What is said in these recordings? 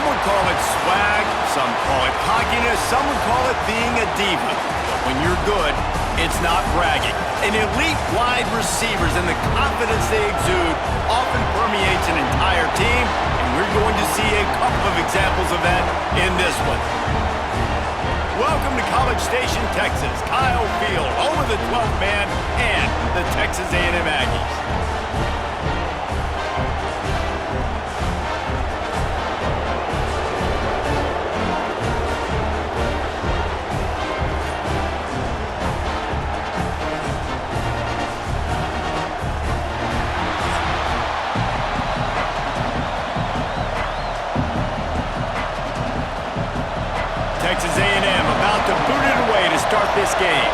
Some would call it swag, some call it cockiness, some would call it being a diva. But when you're good, it's not bragging. An elite wide receivers and the confidence they exude often permeates an entire team, and we're going to see a couple of examples of that in this one. Welcome to College Station, Texas. Kyle Field, over the 12th man, and the Texas A&M Aggies. Texas A&M about to boot it away to start this game.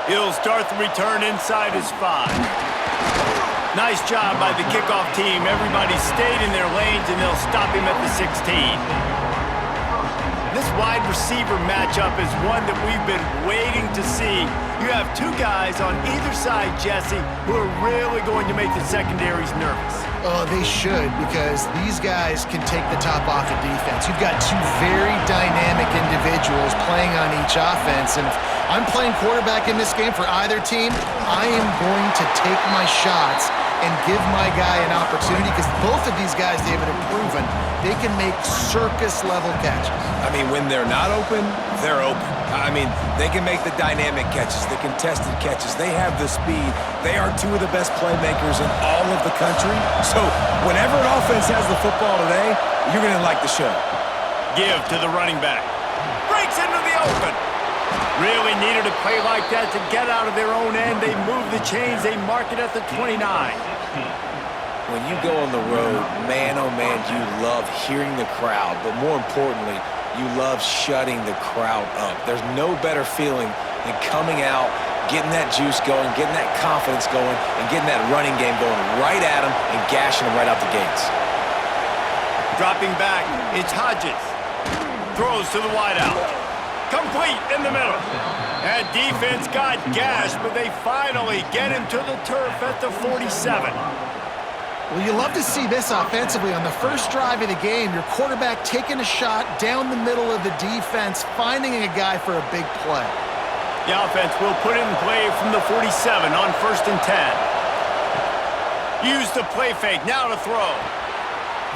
He'll start the return inside his 5. Nice job by the kickoff team. Everybody stayed in their lanes, and they'll stop him at the 16. This wide receiver matchup is one that we've been waiting to see. You have two guys on either side, Jesse, who are really going to make the secondaries nervous. Oh, they should, because these guys can take the top off of defense. You've got two very dynamic individuals playing on each offense, and if I'm playing quarterback in this game for either team, I am going to take my shots and give my guy an opportunity, because both of these guys, David, have proven they can make circus-level catches. I mean, when they're not open, they're open. I mean, they can make the dynamic catches, the contested catches. They have the speed. They are two of the best playmakers in all of the country. So whenever an offense has the football today, you're going to like the show. Give to the running back. Breaks into the open. Really needed a play like that to get out of their own end. They move the chains. They mark it at the 29. When you go on the road, man, oh man, you love hearing the crowd. But more importantly, you love shutting the crowd up. There's no better feeling than coming out, getting that juice going, getting that confidence going, and getting that running game going right at them and gashing them right out the gates. Dropping back, it's Hodges. Throws to the wideout. Complete in the middle. That defense got gashed, but they finally get him to the turf at the 47. Well, you love to see this offensively. On the first drive of the game, your quarterback taking a shot down the middle of the defense, finding a guy for a big play. The offense will put it in play from the 47 on 1st and 10. Use the play fake, now to throw.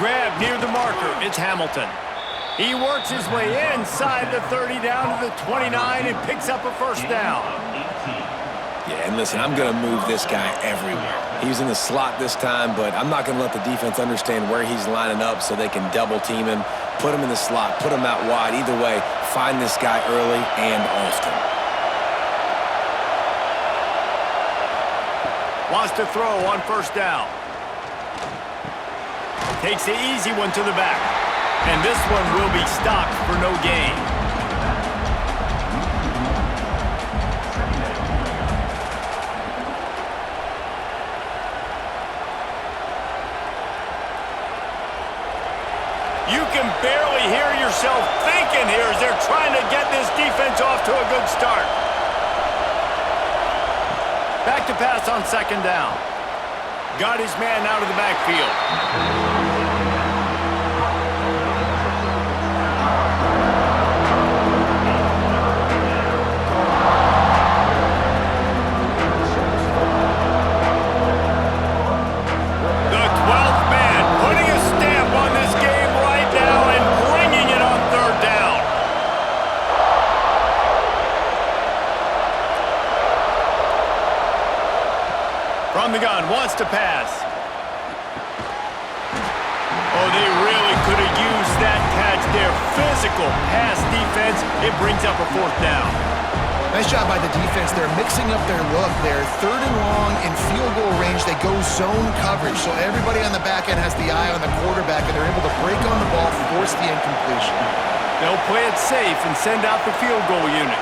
Grab near the marker, it's Hamilton. He works his way inside the 30 down to the 29 and picks up a first down. Yeah, and listen, I'm going to move this guy everywhere. He's in the slot this time, but I'm not going to let the defense understand where he's lining up so they can double team him, put him in the slot, put him out wide. Either way, find this guy early and often. Wants to throw on 1st down. Takes the easy one to the back. And this one will be stopped for no gain. You can barely hear yourself thinking here as they're trying to get this defense off to a good start. Back to pass on 2nd down. Got his man out of the backfield. From the gun, wants to pass. Oh, they really could have used that catch there. Physical pass defense. It brings up a 4th down. Nice job by the defense. They're mixing up their look. They're 3rd and long in field goal range. They go zone coverage, so everybody on the back end has the eye on the quarterback, and they're able to break on the ball, force the incompletion. They'll play it safe and send out the field goal unit.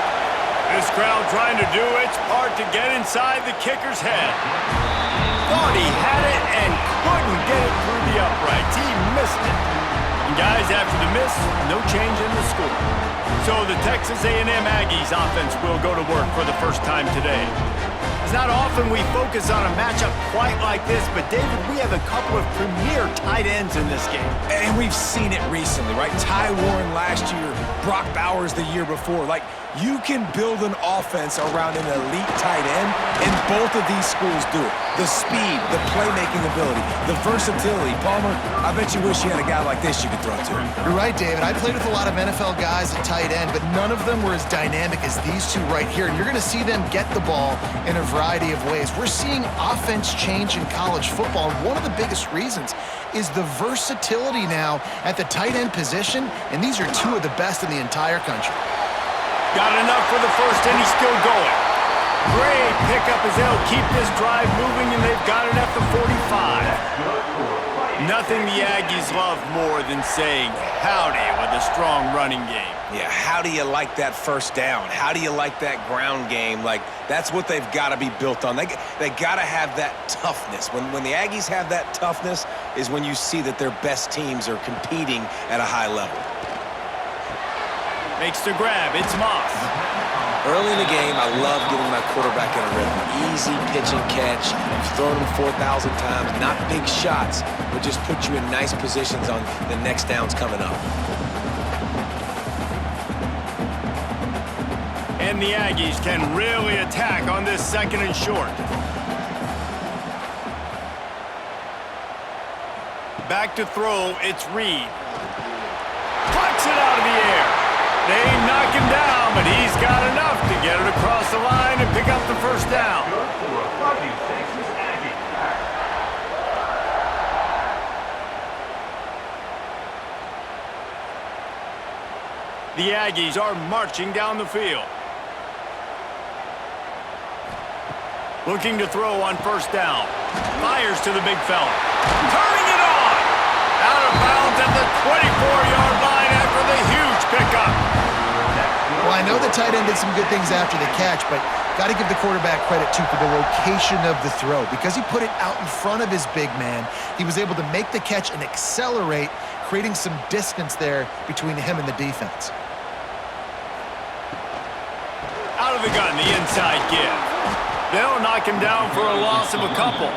This crowd trying to do its part to get inside the kicker's head. Thought he had it and couldn't get it through the uprights. He missed it. And guys, after the miss, no change in the score. So the Texas A&M Aggies offense will go to work for the first time today. It's not often we focus on a matchup quite like this, but David, we have a couple of premier tight ends in this game. And we've seen it recently, right? Ty Warren last year, Brock Bowers the year before. Like, you can build an offense around an elite tight end, and both of these schools do it. The speed, the playmaking ability, the versatility. Palmer, I bet you wish you had a guy like this you could throw to. You're right, David. I played with a lot of NFL guys at tight end, but none of them were as dynamic as these two right here. And you're going to see them get the ball in a variety of ways. We're seeing offense change in college football, and one of the biggest reasons is the versatility now at the tight end position, and these are two of the best in the entire country. Got enough for the first, and he's still going. Great pickup as they'll keep this drive moving, and they've got it at the 45. Nothing the Aggies love more than saying howdy with a strong running game. Yeah, how do you like that first down? How do you like that ground game? Like, that's what they've got to be built on. They got to have that toughness. When the Aggies have that toughness is when you see that their best teams are competing at a high level. Makes the grab. It's Moss. Early in the game, I love getting my quarterback in a rhythm. Easy pitch and catch. You've thrown him 4,000 times. Not big shots, but just put you in nice positions on the next downs coming up. And the Aggies can really attack on this second and short. Back to throw, it's Reed. Plucks it out of the air. They knock him down, but he's got enough to get it across the line and pick up the first down. Texas Aggie. The Aggies are marching down the field. Looking to throw on first down. Fires to the big fella. Turning it on! Out of bounds at the 24-yard line after the huge pickup. Well, I know the tight end did some good things after the catch, but got to give the quarterback credit, too, for the location of the throw. Because he put it out in front of his big man, he was able to make the catch and accelerate, creating some distance there between him and the defense. Out of the gun, the inside give. They'll knock him down for a loss of a couple.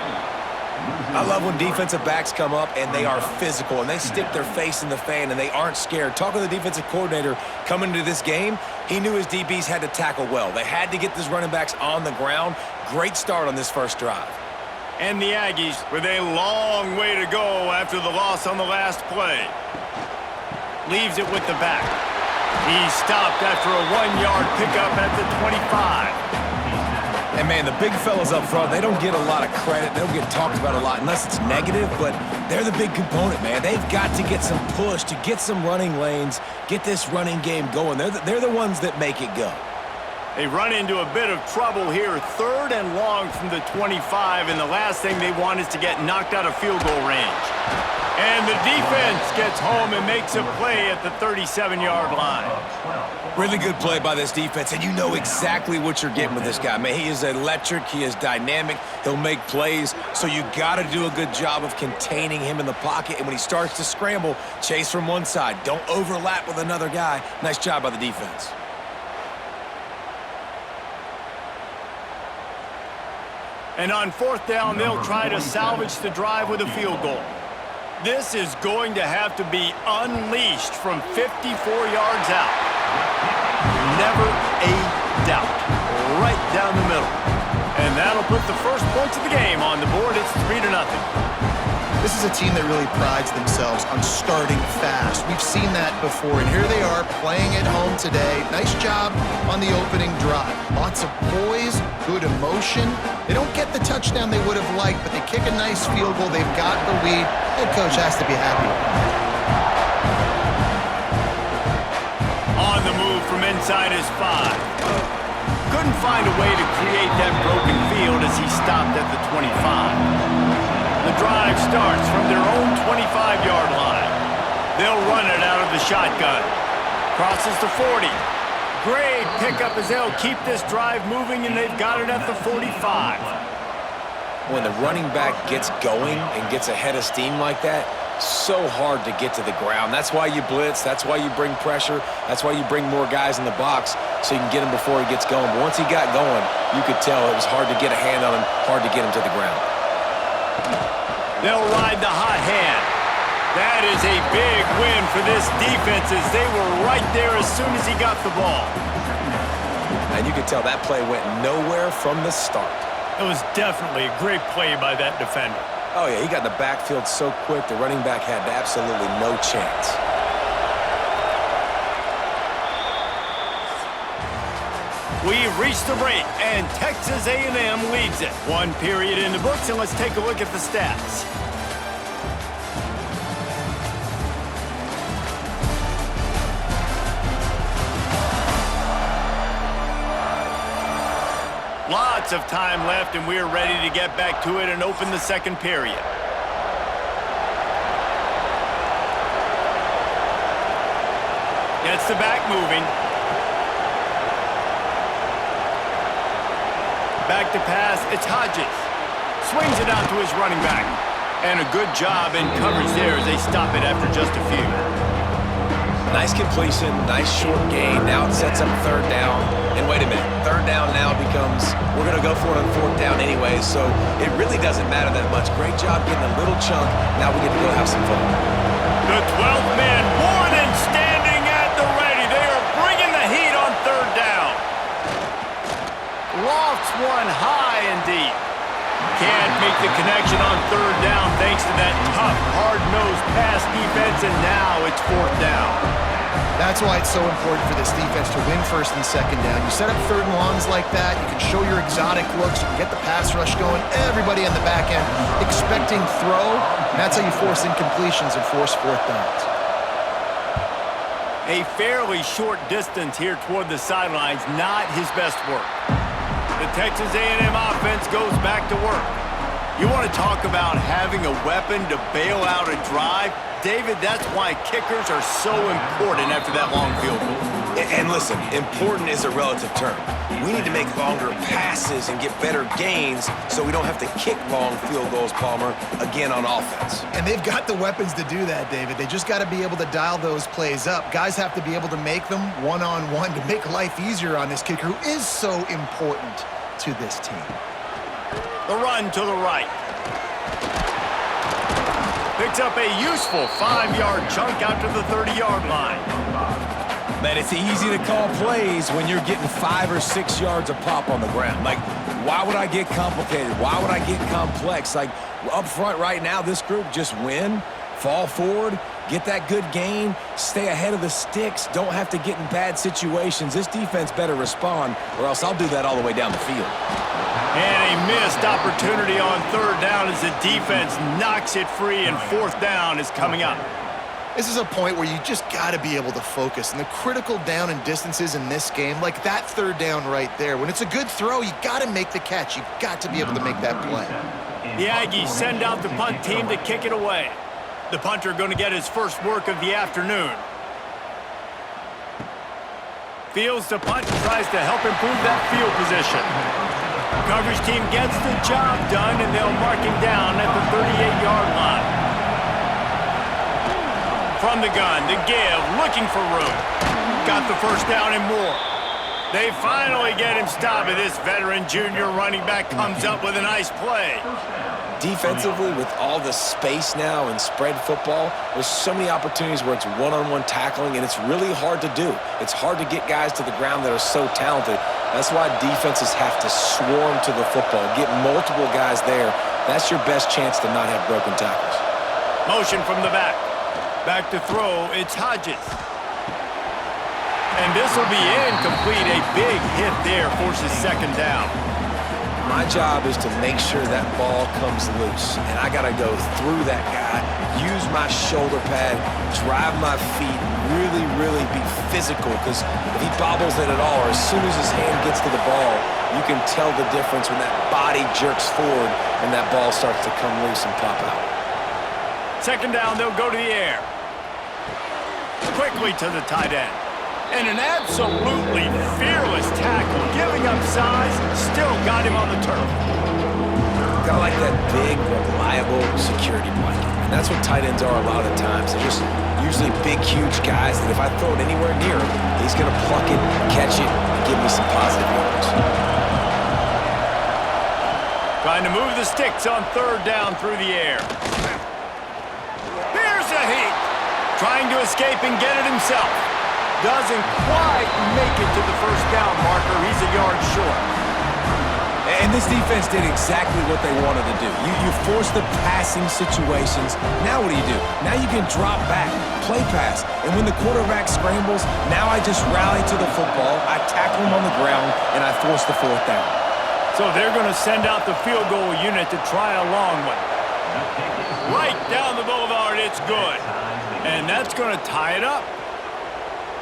I love when defensive backs come up and they are physical and they stick their face in the fan and they aren't scared. Talking to the defensive coordinator coming into this game, he knew his DBs had to tackle well. They had to get these running backs on the ground. Great start on this first drive. And the Aggies with a long way to go after the loss on the last play. Leaves it with the back. He's stopped after a 1-yard pickup at the 25. And, man, the big fellas up front, they don't get a lot of credit. They don't get talked about a lot unless it's negative, but they're the big component, man. They've got to get some push, to get some running lanes, get this running game going. They're the ones that make it go. They run into a bit of trouble here, 3rd and long from the 25, and the last thing they want is to get knocked out of field goal range. And the defense gets home and makes a play at the 37-yard line. Really good play by this defense, and you know exactly what you're getting with this guy. Man, he is electric. He is dynamic. He'll make plays, so you got to do a good job of containing him in the pocket. And when he starts to scramble, chase from one side. Don't overlap with another guy. Nice job by the defense. And on 4th down, they'll try to salvage the drive with a field goal. This is going to have to be unleashed from 54 yards out. Never a doubt. Right down the middle. And that'll put the first points of the game on the board. It's 3-0. This is a team that really prides themselves on starting fast. We've seen that before, and here they are playing at home today. Nice job on the opening drive. Lots of poise, good emotion. They don't get the touchdown they would have liked, but they kick a nice field goal. They've got the lead. Head coach has to be happy with that. On the move from inside his 5. Couldn't find a way to create that broken field as he stopped at the 25. The drive starts from their own 25-yard line. They'll run it out of the shotgun. Crosses the 40. Great pickup as they'll keep this drive moving, and they've got it at the 45. When the running back gets going and gets ahead of steam like that, so hard to get to the ground. That's why you blitz. That's why you bring pressure. That's why you bring more guys in the box. so you can get him before he gets going. But once he got going, you could tell it was hard to get a hand on him, hard to get him to the ground. They'll ride the hot hand. That is a big win for this defense as they were right there as soon as he got the ball. And you could tell that play went nowhere from the start. It was definitely a great play by that defender. Oh, yeah, he got in the backfield so quick, the running back had absolutely no chance. We've reached the break, and Texas A&M leads it. One period in the books, and let's take a look at the stats. Lots of time left, and we're ready to get back to it and open the second period. Gets the back moving. Back to pass, it's Hodges. Swings it out to his running back. And a good job in coverage there as they stop it after just a few. Nice completion, nice short gain. Now it sets up third down. And wait a minute, third down now becomes, we're going to go for it on fourth down anyway, so it really doesn't matter that much. Great job getting a little chunk. Now we get to go have some fun. The 12th man, more than standing at the ready. They are bringing the heat on third down. Lofts one high and deep. Can't make the connection on third down thanks to that tough, hard-nosed pass defense, and now it's fourth down. That's why it's so important for this defense to win first and second down. You set up third and longs like that, you can show your exotic looks, you can get the pass rush going, everybody on the back end expecting throw, and that's how you force incompletions and force fourth downs. A fairly short distance here toward the sidelines, not his best work. The Texas A&M offense goes back to work. You want to talk about having a weapon to bail out a drive? David, that's why kickers are so important after that long field goal. And listen, important is a relative term. We need to make longer passes and get better gains so we don't have to kick long field goals, Palmer, again on offense. And they've got the weapons to do that, David. They just got to be able to dial those plays up. Guys have to be able to make them one-on-one to make life easier on this kicker who is so important to this team. The run to the right. Picks up a useful 5-yard chunk out to the 30-yard line. Man, it's easy to call plays when you're getting 5 or 6 yards of pop on the ground. Like, why would I get complicated? Why would I get complex? Like, up front right now, this group just win, fall forward, get that good gain, stay ahead of the sticks, don't have to get in bad situations. This defense better respond, or else I'll do that all the way down the field. And a missed opportunity on third down as the defense knocks it free, and fourth down is coming up. This is a point where you just got to be able to focus. And the critical down and distances in this game, like that third down right there, when it's a good throw, you got to make the catch. You got to be able to make that play. The Aggies send out the punt team to kick it away. The punter going to get his first work of the afternoon. Fields the punt and tries to help improve that field position. Coverage team gets the job done, and they'll mark him down at the 38-yard line. From the gun, the give, looking for room. Got the first down and more. They finally get him stopped, and this veteran junior running back comes up with a nice play. Defensively, with all the space now and spread football, there's so many opportunities where it's one-on-one tackling, and it's really hard to do. It's hard to get guys to the ground that are so talented. That's why defenses have to swarm to the football, get multiple guys there. That's your best chance to not have broken tackles. Motion from the back. Back to throw, it's Hodges. And this will be incomplete. A big hit there forces second down. My job is to make sure that ball comes loose, and I got to go through that guy, use my shoulder pad, drive my feet, really be physical, because if he bobbles it at all, or as soon as his hand gets to the ball, you can tell the difference when that body jerks forward and that ball starts to come loose and pop out. Second down, they'll go to the air. Quickly to the tight end. And an absolutely fearless tackle, giving up size, still got him on the turf. Kind of like that big, reliable security blanket. And that's what tight ends are a lot of the times. They're just usually big, huge guys that if I throw it anywhere near him, he's going to pluck it, catch it, and give me some positive yards. Trying to move the sticks on third down through the air. Here's a heat. Trying to escape and get it himself. Doesn't quite make it to the first down marker. He's a yard short. And this defense did exactly what they wanted to do. You force the passing situations. Now what do? Now you can drop back, play pass. And when the quarterback scrambles, now I just rally to the football, I tackle him on the ground, and I force the fourth down. So they're going to send out the field goal unit to try a long one. Right down the boulevard, it's good. And that's going to tie it up.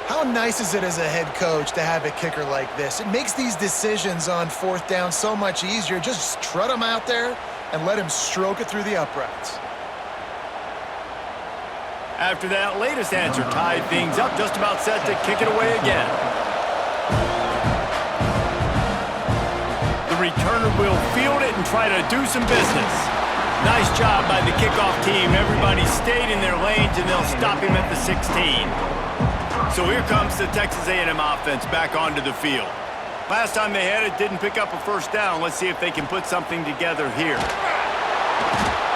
How nice is it as a head coach to have a kicker like this? It makes these decisions on fourth down so much easier. Just trot him out there and let him stroke it through the uprights. After that latest answer tied things up, just about set to kick it away again. The returner will field it and try to do some business. Nice job by the kickoff team. Everybody stayed in their lanes, and they'll stop him at the 16. So here comes the Texas A&M offense back onto the field. Last time they had it, didn't pick up a first down. Let's see if they can put something together here.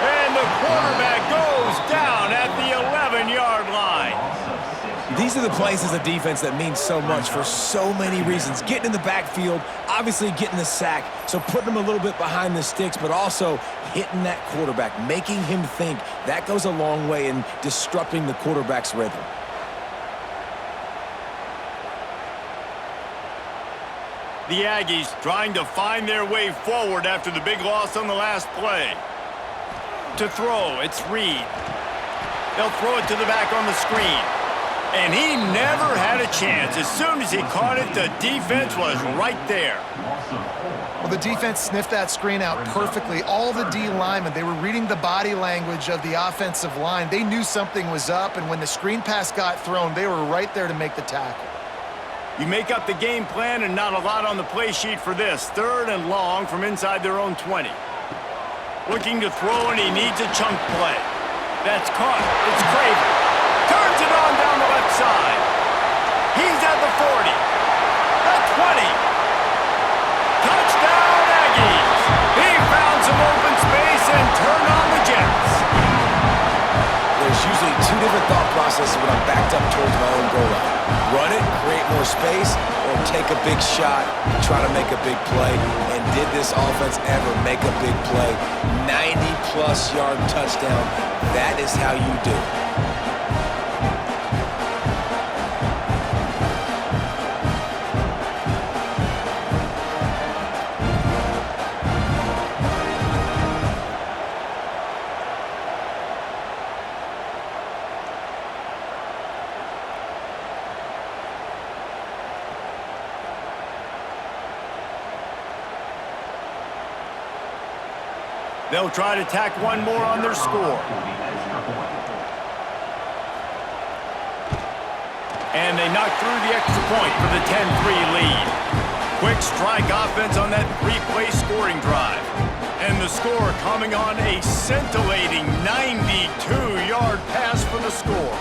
And the quarterback goes down at the 11-yard line. These are the plays as a defense that mean so much for so many reasons. Getting in the backfield, obviously getting the sack, so putting him a little bit behind the sticks, but also hitting that quarterback, making him think. That goes a long way in disrupting the quarterback's rhythm. The Aggies trying to find their way forward after the big loss on the last play. To throw, it's Reed. They'll throw it to the back on the screen. And he never had a chance. As soon as he caught it, the defense was right there. Well, the defense sniffed that screen out perfectly. All the D linemen, they were reading the body language of the offensive line. They knew something was up, and when the screen pass got thrown, they were right there to make the tackle. You make up the game plan and not a lot on the play sheet for this. Third and long from inside their own 20. Looking to throw, and he needs a chunk play. That's caught. It's Craven. Turns it on down the left side. He's at the 40. The 20. Touchdown, Aggies. He found some open space and turned on the Jets. There's usually two different thought processes when I'm backed up towards my own goal line. Run it, create more space, or take a big shot and try to make a big play. And did this offense ever make a big play? 90-plus yard touchdown. That is how you do it. They'll try to tack one more on their score. And they knock through the extra point for the 10-3 lead. Quick strike offense on that three-play scoring drive. And the score coming on a scintillating 92-yard pass for the score.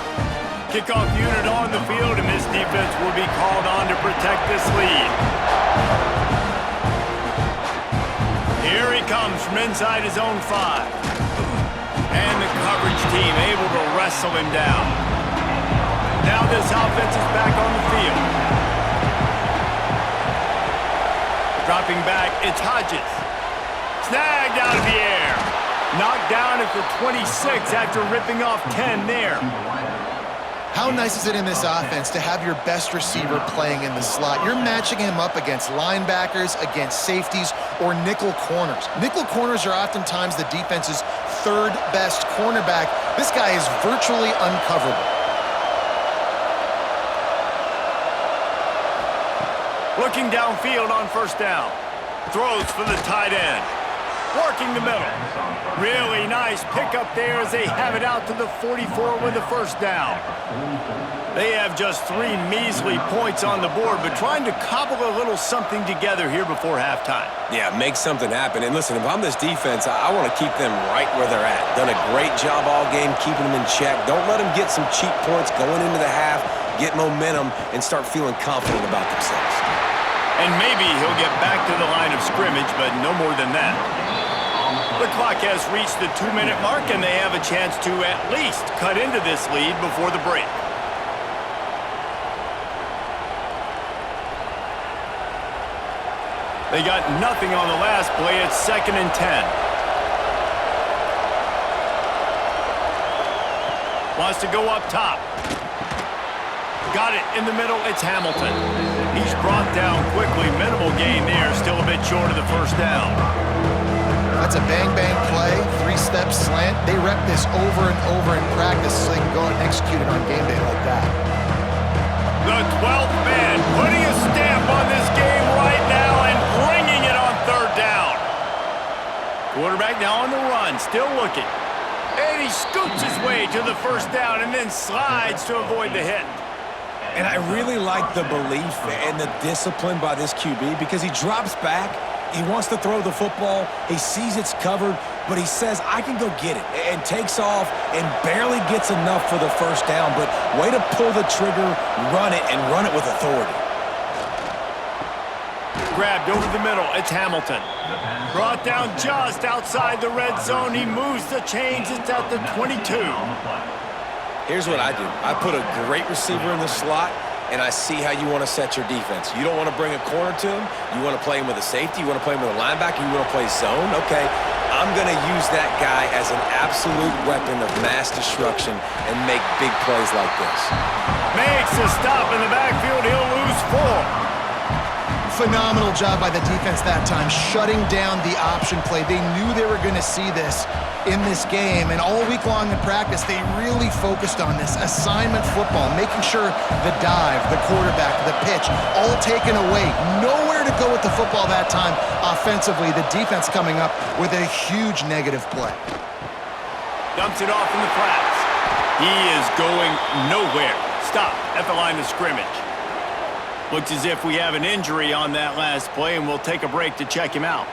Kickoff unit on the field, and this defense will be called on to protect this lead. Here he comes from inside his own 5. And the coverage team able to wrestle him down. Now this offense is back on the field. Dropping back, it's Hodges. Snagged out of the air. Knocked down at the 26 after ripping off 10 there. How nice is it in this offense to have your best receiver playing in the slot? You're matching him up against linebackers, against safeties, or nickel corners. Nickel corners are oftentimes the defense's third best cornerback. This guy is virtually uncoverable. Looking downfield on first down. Throws for the tight end. working the middle. Really nice pickup there as they have it out to the 44 with the first down. They have just 3 measly points on the board, but trying to cobble a little something together here before halftime. Yeah, make something happen. And listen, if I'm this defense, I want to keep them right where they're at. Done a great job all game keeping them in check. Don't let them get some cheap points going into the half, get momentum, and start feeling confident about themselves. And maybe he'll get back to the line of scrimmage, but no more than that. The clock has reached the 2-minute mark, and they have a chance to at least cut into this lead before the break. They got nothing on the last play. It's 2nd and 10. Wants to go up top. Got it in the middle. It's Hamilton. He's brought down quickly. Minimal gain there. Still a bit short of the first down. That's a bang-bang play, 3-step slant. They rep this over and over in practice so they can go out and execute it on game day like that. The 12th man putting a stamp on this game right now and bringing it on 3rd down. Quarterback now on the run, still looking. And he scoots his way to the first down and then slides to avoid the hit. And I really like the belief and the discipline by this QB because he drops back. He wants to throw the football. He sees it's covered, but he says, I can go get it, and takes off and barely gets enough for the first down. But way to pull the trigger, run it, and run it with authority. Grabbed over the middle. It's Hamilton. Brought down just outside the red zone. He moves the chains. It's at the 22. Here's what I do. I put a great receiver in the slot, and I see how you want to set your defense. You don't want to bring a corner to him. You want to play him with a safety. You want to play him with a linebacker. You want to play zone. Okay, I'm going to use that guy as an absolute weapon of mass destruction and make big plays like this. Makes a stop in the backfield. He'll lose 4. Phenomenal job by the defense that time, shutting down the option play. They knew they were going to see this in this game, and all week long in practice, they really focused on this assignment football, making sure the dive, the quarterback, the pitch, all taken away. Nowhere to go with the football that time offensively. The defense coming up with a huge negative play. Dumps it off in the flats. He is going nowhere. Stop at the line of scrimmage. Looks as if we have an injury on that last play, and we'll take a break to check him out.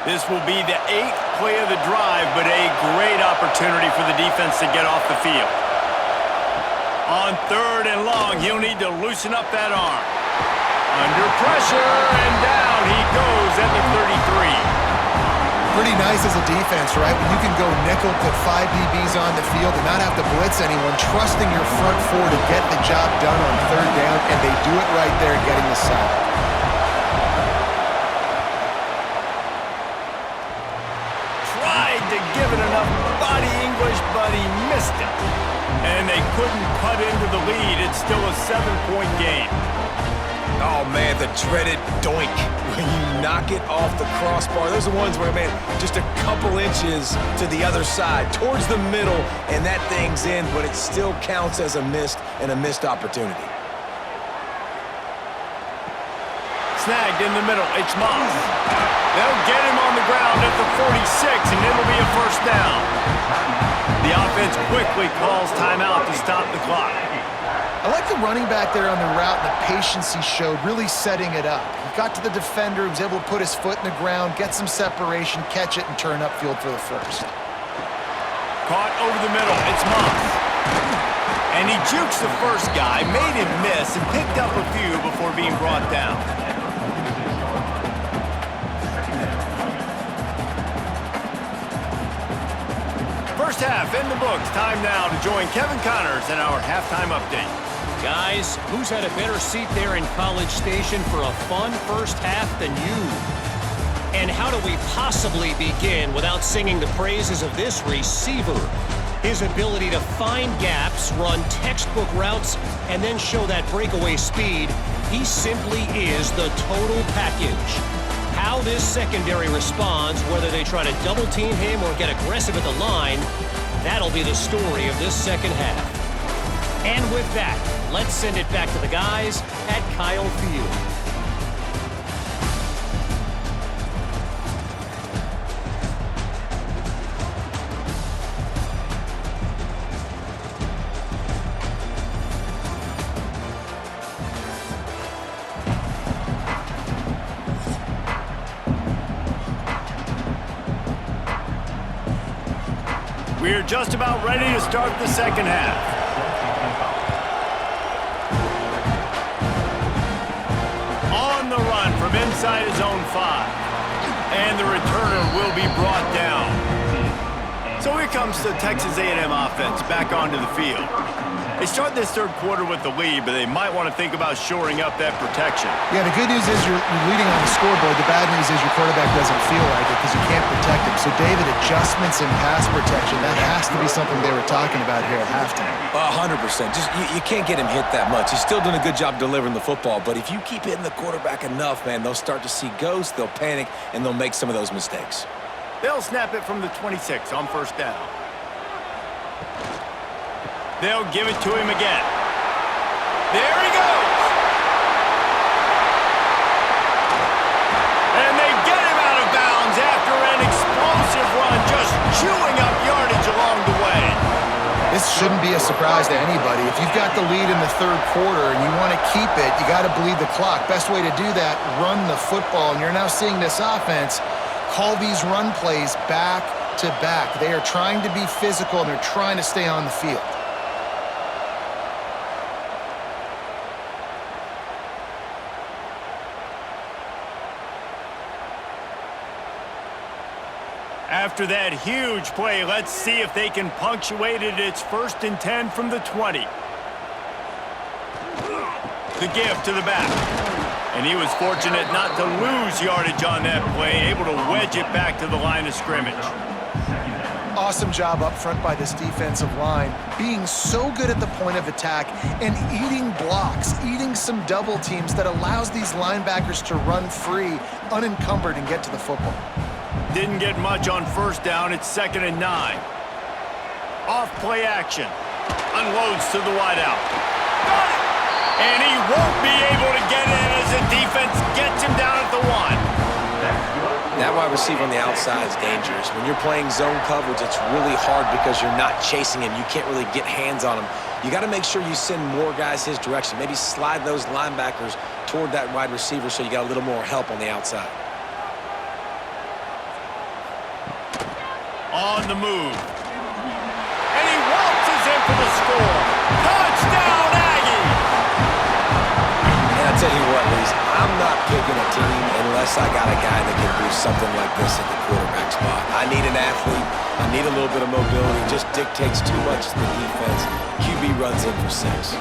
This will be the 8th play of the drive, but a great opportunity for the defense to get off the field. On 3rd and long, he'll need to loosen up that arm. Under pressure, and down he goes at the 33. Pretty nice as a defense, right? When you can go nickel, put 5 DBs on the field and not have to blitz anyone, trusting your front 4 to get the job done on 3rd down, and they do it right there, getting the sack. Tried to give it enough body English, but he missed it. And they couldn't cut into the lead. It's still a 7-point game. Oh, man, the dreaded doink when you knock it off the crossbar. Those are the ones where, man, just a couple inches to the other side, towards the middle, and that thing's in, but it still counts as a missed opportunity. Snagged in the middle. It's Moss. They'll get him on the ground at the 46, and it'll be a first down. The offense quickly calls timeout to stop the clock. I like the running back there on the route, the patience he showed, really setting it up. He got to the defender, he was able to put his foot in the ground, get some separation, catch it, and turn upfield for the first. Caught over the middle. It's Moss. And he jukes the first guy, made him miss, and picked up a few before being brought down. First half in the books. Time now to join Kevin Connors in our halftime update. Guys, who's had a better seat there in College Station for a fun first half than you? And how do we possibly begin without singing the praises of this receiver? His ability to find gaps, run textbook routes, and then show that breakaway speed. He simply is the total package. How this secondary responds, whether they try to double-team him or get aggressive at the line, that'll be the story of this second half. And with that, let's send it back to the guys at Kyle Field. We're just about ready to start the second half. On the run from inside his own 5. And the returner will be brought down. So here comes the Texas A&M offense back onto the field. They start this third quarter with the lead, but they might want to think about shoring up that protection. Yeah, the good news is you're leading on the scoreboard. The bad news is your quarterback doesn't feel like it because you can't protect him. So, David, adjustments in pass protection, that has to be something they were talking about here at halftime. 100%. Just you can't get him hit that much. He's still doing a good job delivering the football, but if you keep hitting the quarterback enough, man, they'll start to see ghosts, they'll panic, and they'll make some of those mistakes. They'll snap it from the 26 on first down. They'll give it to him again. There he goes! And they get him out of bounds after an explosive run, just chewing up yardage along the way. This shouldn't be a surprise to anybody. If you've got the lead in the third quarter and you want to keep it, you got to bleed the clock. Best way to do that, run the football. And you're now seeing this offense call these run plays back to back. They are trying to be physical and they're trying to stay on the field. After that huge play, let's see if they can punctuate it. It's 1st and 10 from the 20. The give to the back. And he was fortunate not to lose yardage on that play, able to wedge it back to the line of scrimmage. Awesome job up front by this defensive line, being so good at the point of attack and eating blocks, eating some double teams that allows these linebackers to run free, unencumbered, and get to the football. Didn't get much on first down. It's 2nd and 9. Off play action. Unloads to the wideout. Got it! And he won't be able to get in as the defense gets him down at the 1. That wide receiver on the outside is dangerous. When you're playing zone coverage, it's really hard because you're not chasing him. You can't really get hands on him. You got to make sure you send more guys his direction. Maybe slide those linebackers toward that wide receiver so you got a little more help on the outside. On the move. And he waltzes in for the score. Touchdown, Aggie! And I tell you what, Lise, I'm not picking a team unless I got a guy that can do something like this at the quarterback spot. I need an athlete. I need a little bit of mobility. It just dictates too much to the defense. QB runs in for 6.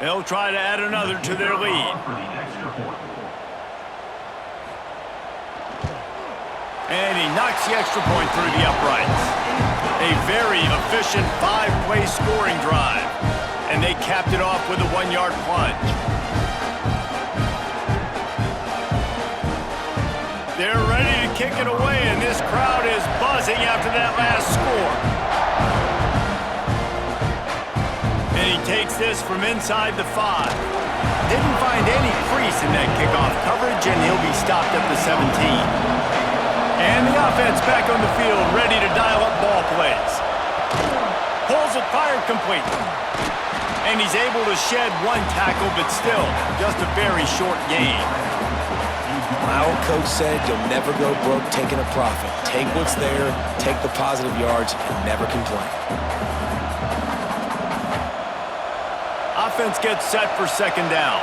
They'll try to add another to their lead. And he knocks the extra point through the uprights. A very efficient 5-play scoring drive. And they capped it off with a 1-yard plunge. They're ready to kick it away, and this crowd is buzzing after that last score. And he takes this from inside the 5. Didn't find any crease in that kickoff coverage, and he'll be stopped at the 17. And the offense back on the field, ready to dial up ball plays. Pulls it, fired complete. And he's able to shed 1 tackle, but still, just a very short gain. My old coach said you'll never go broke taking a profit. Take what's there, take the positive yards, and never complain. Offense gets set for 2nd down.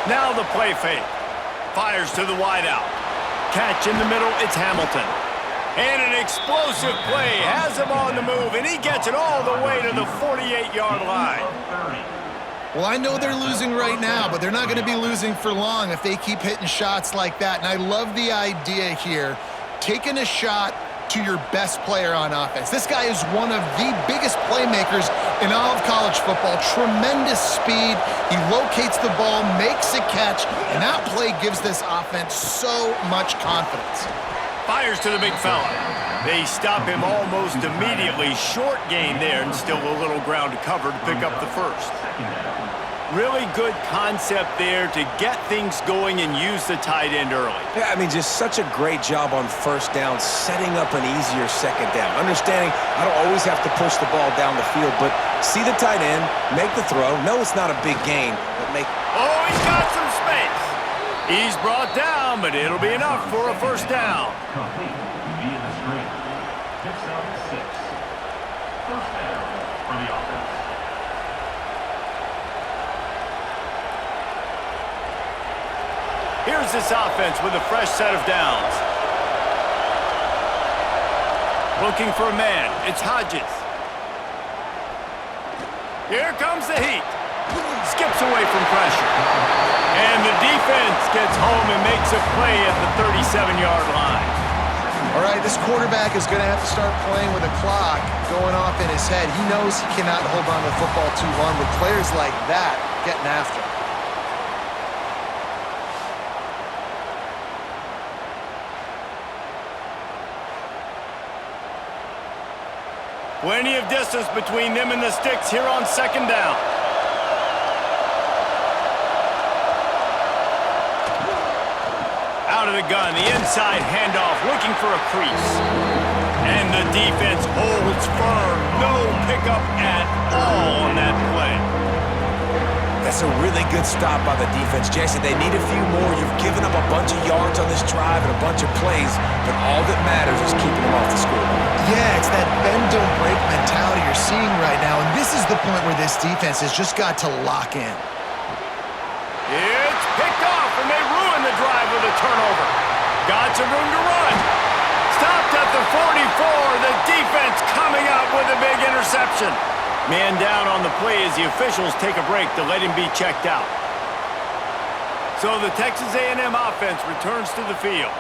Now the play fake. Fires to the wideout. Catch in the middle, it's Hamilton. And an explosive play has him on the move, and he gets it all the way to the 48-yard line. Well, I know they're losing right now, but they're not going to be losing for long if they keep hitting shots like that. And I love the idea here, taking a shot to your best player on offense. This guy is one of the biggest playmakers in all of college football. Tremendous speed. He locates the ball, makes a catch, and that play gives this offense so much confidence. Fires to the big fella. They stop him almost immediately. Short gain there, and still a little ground to cover to pick up the 1st. Really good concept there to get things going and use the tight end early. Yeah, I mean, just such a great job on first down, setting up an easier second down. Understanding I don't always have to push the ball down the field, but see the tight end, make the throw. No, it's not a big gain, but make... Oh, he's got some space. He's brought down, but it'll be enough for a first down. Complete via the screen. Picks up 6. First down for the offense. Here's this offense with a fresh set of downs. Looking for a man. It's Hodges. Here comes the heat. Skips away from pressure. And the defense gets home and makes a play at the 37-yard line. All right, this quarterback is going to have to start playing with a clock going off in his head. He knows he cannot hold on to the football too long with players like that getting after him. Plenty of distance between them and the sticks here on second down. Out of the gun, the inside handoff, looking for a crease. And the defense holds firm. No pickup at all on that play. That's a really good stop by the defense. Jason, they need a few more. You've given up a bunch of yards on this drive and a bunch of plays, but all that matters is keeping them off the scoreboard. Yeah, it's that bend, don't break mentality you're seeing right now, and this is the point where this defense has just got to lock in. It's picked off, and they ruin the drive with a turnover. Got some room to run. Stopped at the 44. The defense coming up with a big interception. Man down on the play as the officials take a break to let him be checked out. So the Texas A&M offense returns to the field.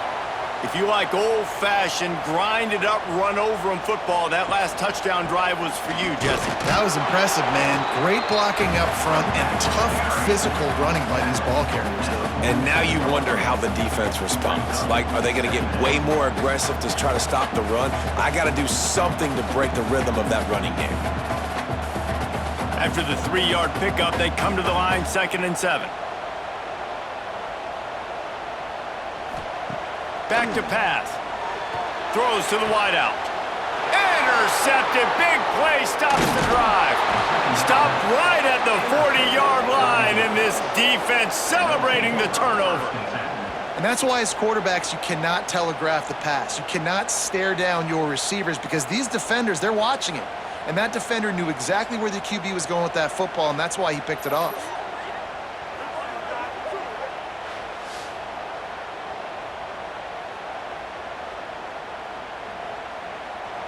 If you like old-fashioned, grind-it-up, run-over-'em football, that last touchdown drive was for you, Jesse. That was impressive, man. Great blocking up front and tough physical running by these ball carriers, though. And now you wonder how the defense responds. Like, are they going to get way more aggressive to try to stop the run? I got to do something to break the rhythm of that running game. After the 3-yard pickup, they come to the line 2nd and 7. Back to pass. Throws to the wideout. Intercepted. Big play stops the drive. Stopped right at the 40-yard line, and this defense celebrating the turnover. And that's why as quarterbacks, you cannot telegraph the pass. You cannot stare down your receivers because these defenders, they're watching it. And that defender knew exactly where the QB was going with that football, and that's why he picked it off.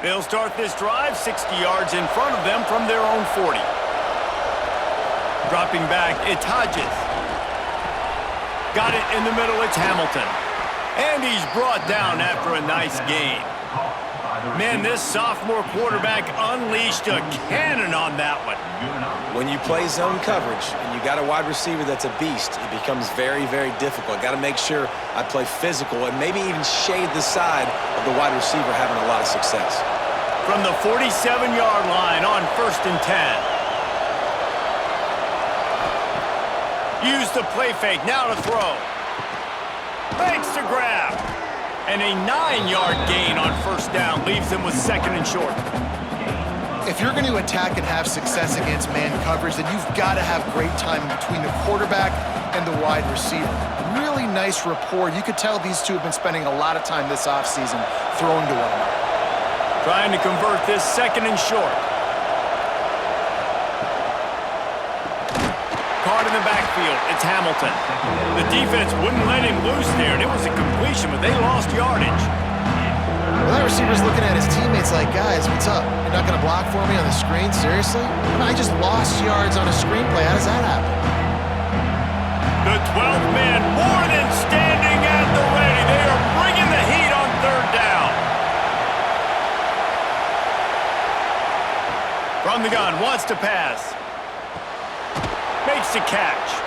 They'll start this drive 60 yards in front of them from their own 40. Dropping back, it's Hodges. Got it in the middle, it's Hamilton. And he's brought down after a nice gain. Man, this sophomore quarterback unleashed a cannon on that one. When you play zone coverage and you got a wide receiver that's a beast, it becomes very, very difficult. Got to make sure I play physical and maybe even shade the side of the wide receiver having a lot of success. From the 47-yard line on 1st and 10. Use the play fake, now to throw. Fakes to grab. And a 9-yard gain on 1st down leaves them with 2nd and short. If you're going to attack and have success against man coverage, then you've got to have great timing between the quarterback and the wide receiver. Really nice rapport. You could tell these two have been spending a lot of time this offseason throwing to one another. Trying to convert this 2nd and short. Caught in the backfield, it's Hamilton. The defense wouldn't let him loose there, and it was a completion, but they lost yardage. Well, that receiver's looking at his teammates like, guys, what's up? You're not going to block for me on the screen? Seriously? I just lost yards on a screenplay. How does that happen? The 12th man more than standing at the ready. They are bringing the heat on 3rd down. From the gun, wants to pass. Makes the catch.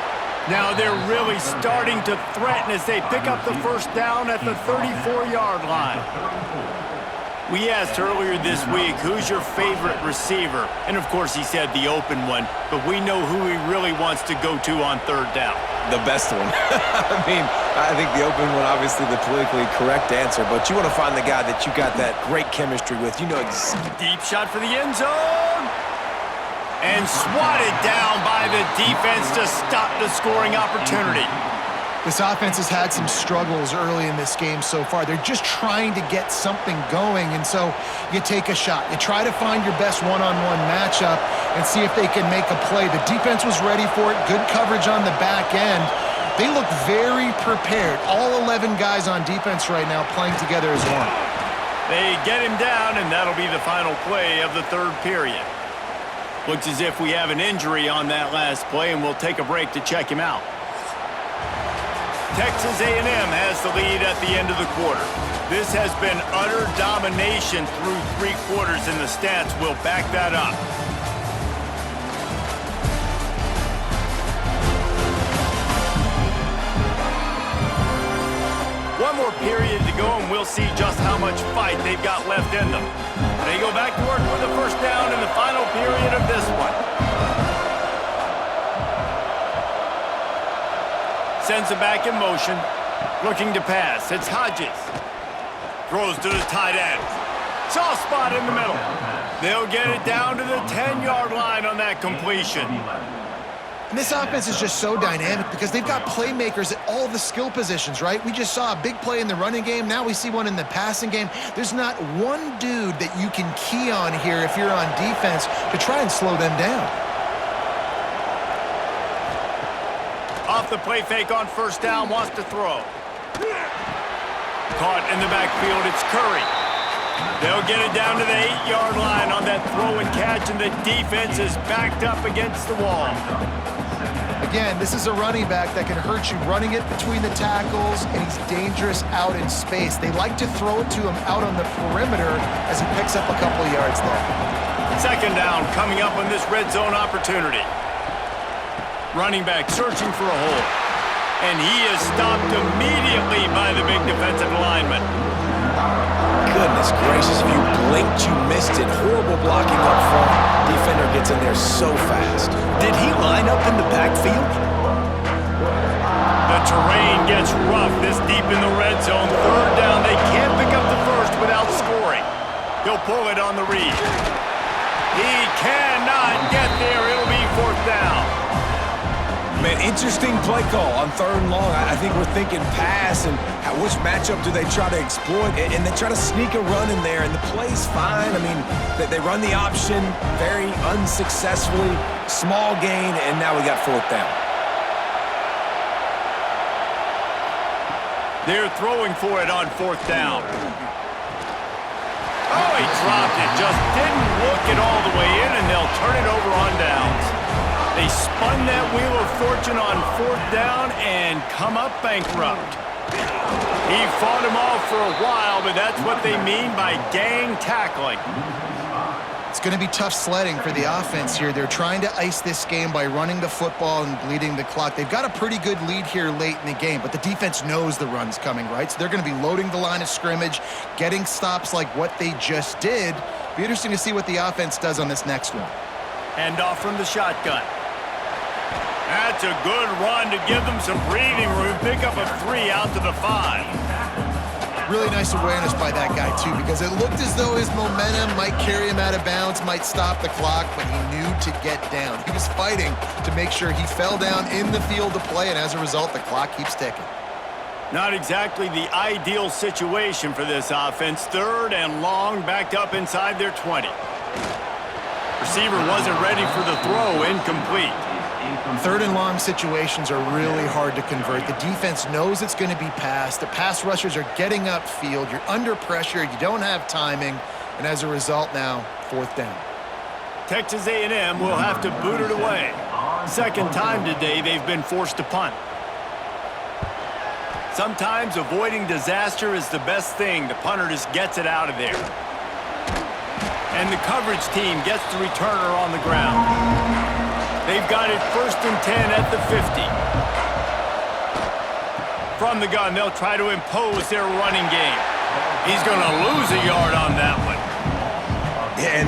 Now they're really starting to threaten as they pick up the 1st down at the 34-yard line. We asked earlier this week, who's your favorite receiver? And, of course, he said the open one, but we know who he really wants to go to on third down. The best one. I think the open one, obviously the politically correct answer, but you want to find the guy that you got that great chemistry with. You know Deep shot for the end zone. And swatted down by the defense to stop the scoring opportunity. This offense has had some struggles early in this game so far. They're just trying to get something going, and so you take a shot. You try to find your best one-on-one matchup and see if they can make a play. The defense was ready for it. Good coverage on the back end. They look very prepared. All 11 guys on defense right now playing together as one. They get him down, and that'll be the final play of the third period. Looks as if we have an injury on that last play, and we'll take a break to check him out. Texas A&M has the lead at the end of the quarter. This has been utter domination through 3 quarters, and the stats will back that up. One more period to go, and we'll see just how much fight they've got left in them. They go back to work with the first down in the final period of this one. Sends it back in motion, looking to pass. It's Hodges. Throws to the tight end. Soft spot in the middle. They'll get it down to the 10-yard line on that completion. And this offense is just so dynamic because they've got playmakers at all the skill positions, right? We just saw a big play in the running game. Now we see one in the passing game. There's not one dude that you can key on here if you're on defense to try and slow them down. Off the play fake on first down, wants to throw. Caught in the backfield, it's Curry. They'll get it down to the 8-yard line on that throw and catch, and the defense is backed up against the wall. Again, this is a running back that can hurt you running it between the tackles, and he's dangerous out in space. They like to throw it to him out on the perimeter as he picks up a couple of yards there. Second down coming up on this red zone opportunity. Running back searching for a hole. And he is stopped immediately by the big defensive lineman. Goodness gracious, if you blinked, you missed it. Horrible blocking up front. Defender gets in there so fast. Did he line up in the backfield? The terrain gets rough this deep in the red zone. Third down, they can't pick up the first without scoring. He'll pull it on the read. He cannot get there. It'll be fourth down. Man, interesting play call on third and long. I think we're thinking pass and which matchup do they try to exploit, and they try to sneak a run in there, and the play's fine. I mean, they run the option very unsuccessfully, small gain, and now we got fourth down. They're throwing for it on fourth down. Oh, he dropped it. Just didn't look it all the way in, and they'll turn it over on downs. They spun that wheel of fortune on fourth down and come up bankrupt. He fought him off for a while, but that's what they mean by gang tackling. It's going to be tough sledding for the offense here. They're trying to ice this game by running the football and bleeding the clock. They've got a pretty good lead here late in the game, but the defense knows the run's coming, right? So they're going to be loading the line of scrimmage, getting stops like what they just did. Be interesting to see what the offense does on this next one. Hand off from the shotgun. That's a good run to give them some breathing room. Pick up a 3 out to the 5. Really nice awareness by that guy, too, because it looked as though his momentum might carry him out of bounds, might stop the clock, but he knew to get down. He was fighting to make sure he fell down in the field to play, and as a result, the clock keeps ticking. Not exactly the ideal situation for this offense. Third and long, backed up inside their 20. Receiver wasn't ready for the throw, incomplete. Third and long situations are really hard to convert. The defense knows it's going to be passed. The pass rushers are getting upfield. You're under pressure. You don't have timing. And as a result now, fourth down. Texas A&M will have to boot it away. Second time today they've been forced to punt. Sometimes avoiding disaster is the best thing. The punter just gets it out of there. And the coverage team gets the returner on the ground. They've got it first and 10 at the 50. From the gun, they'll try to impose their running game. He's going to lose a yard on that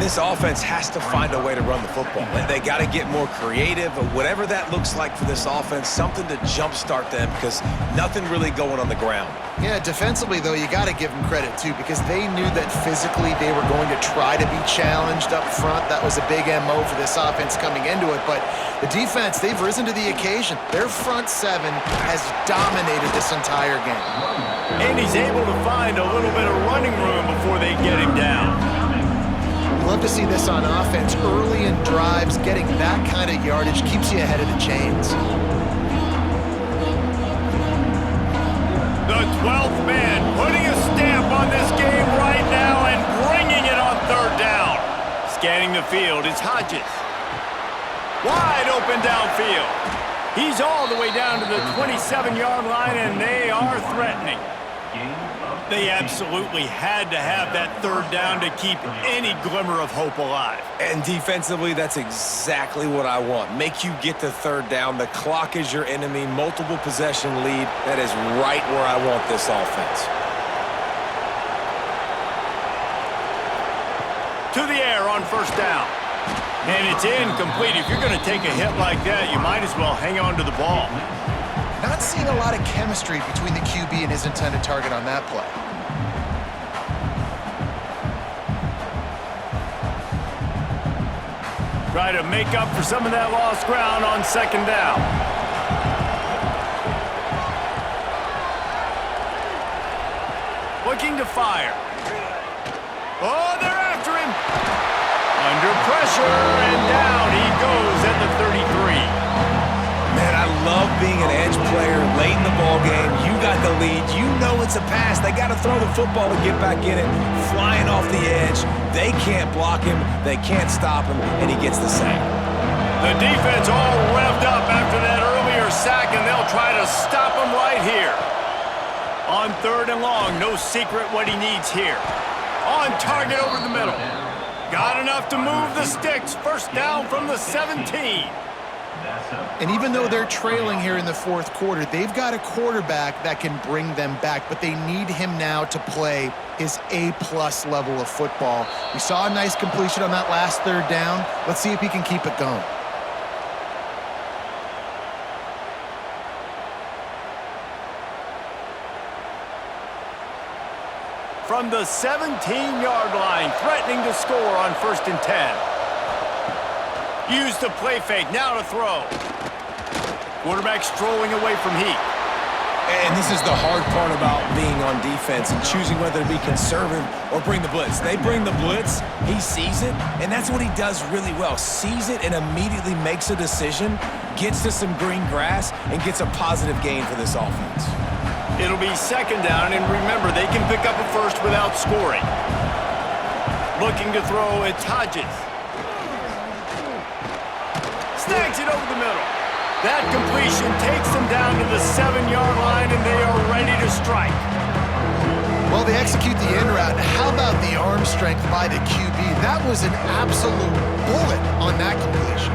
And this offense has to find a way to run the football. They got to get more creative, or whatever that looks like for this offense, something to jumpstart them because nothing really going on the ground. Yeah, defensively, though, you got to give them credit, too, because they knew that physically they were going to try to be challenged up front. That was a big MO for this offense coming into it. But the defense, they've risen to the occasion. Their front seven has dominated this entire game. And he's able to find a little bit of running room before they get him down. We love to see this on offense. Early in drives, getting that kind of yardage keeps you ahead of the chains. The 12th man putting a stamp on this game right now and bringing it on third down. Scanning the field, it's Hodges. Wide open downfield. He's all the way down to the 27-yard line, and they are threatening. They absolutely had to have that third down to keep any glimmer of hope alive. And defensively, that's exactly what I want. Make you get the third down. The clock is your enemy. Multiple possession lead. That is right where I want this offense. To the air on first down. And it's incomplete. If you're going to take a hit like that, you might as well hang on to the ball. Not seeing a lot of chemistry between the QB and his intended target on that play. Try to make up for some of that lost ground on second down. Looking to fire. Oh, they're after him. Under pressure, and down he goes at the 33. Man, I love being an edge player late in the ball game. You got the lead. You know it's a pass. They got to throw the football to get back in it. Flying off the edge. They can't block him. They can't stop him, and he gets the sack. The defense all revved up after that earlier sack, and they'll try to stop him right here. On third and long, no secret what he needs here. On target over the middle. Got enough to move the sticks. First down from the 17. And even though they're trailing here in the fourth quarter, they've got a quarterback that can bring them back, but they need him now to play his A-plus level of football. We saw a nice completion on that last third down. Let's see if he can keep it going. From the 17-yard line, threatening to score on first and 10. Use the play fake, now to throw. Quarterback strolling away from heat. And this is the hard part about being on defense and choosing whether to be conservative or bring the blitz. They bring the blitz, he sees it, and that's what he does really well. Sees it and immediately makes a decision, gets to some green grass, and gets a positive gain for this offense. It'll be second down, and remember, they can pick up a first without scoring. Looking to throw, it's Hodges. Snags it over the middle. That completion takes them down to the 7-yard line, and they are ready to strike. Well, they execute the in route. How about the arm strength by the QB? That was an absolute bullet on that completion.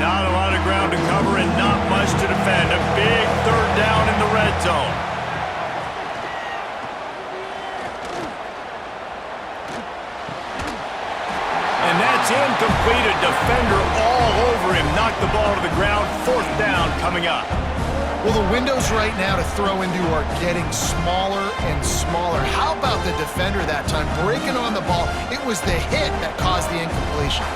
Not a lot of ground to cover and not much to defend. A big third down in the red zone. And that's incomplete. A defender all over him. Knocked the ball to the ground. Fourth down coming up. Well, the windows right now to throw into are getting smaller and smaller. How about the defender that time? Breaking on the ball. It was the hit that caused the incompletion.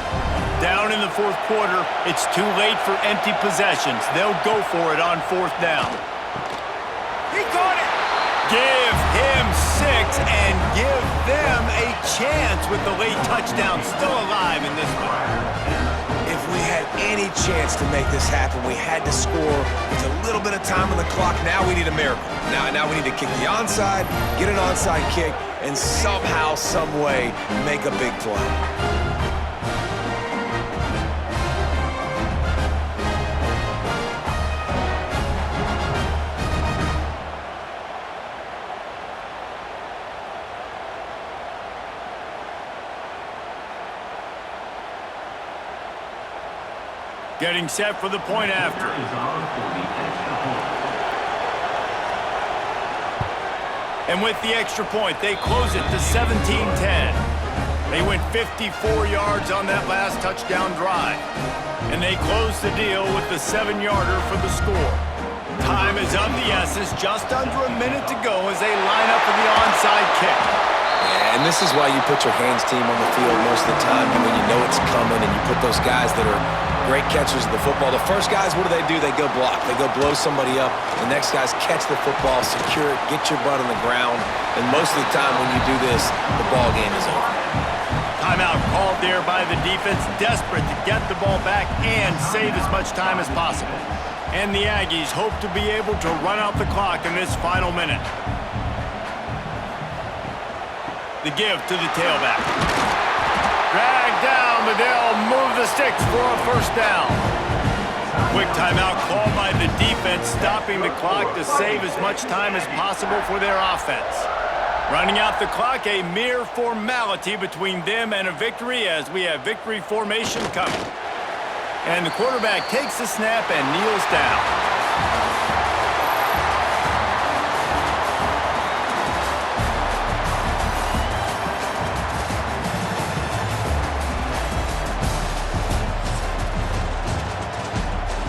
Down in the fourth quarter, it's too late for empty possessions. They'll go for it on fourth down. He caught it! Give him 6 and give them a chance with the late touchdown still alive in this one. If we had any chance to make this happen, we had to score with a little bit of time on the clock. Now we need a miracle. Now we need to kick the onside, get an onside kick, and somehow, some way, make a big play. Getting set for the point after. And with the extra point, they close it to 17-10. They went 54 yards on that last touchdown drive. And they closed the deal with the 7-yarder for the score. Time is of the essence, just under a minute to go as they line up for the onside kick. Yeah, and this is why you put your hands team on the field most of the time when you know it's coming, and you put those guys that are great catchers of the football. The first guys, what do? They go block. They go blow somebody up. The next guys catch the football, secure it, get your butt on the ground. And most of the time when you do this, the ball game is over. Timeout called there by the defense, desperate to get the ball back and save as much time as possible. And the Aggies hope to be able to run out the clock in this final minute. The give to the tailback. Dragged down, but they'll move the sticks for a first down. Quick timeout called by the defense, stopping the clock to save as much time as possible for their offense. Running out the clock, a mere formality between them and a victory as we have victory formation coming. And the quarterback takes the snap and kneels down.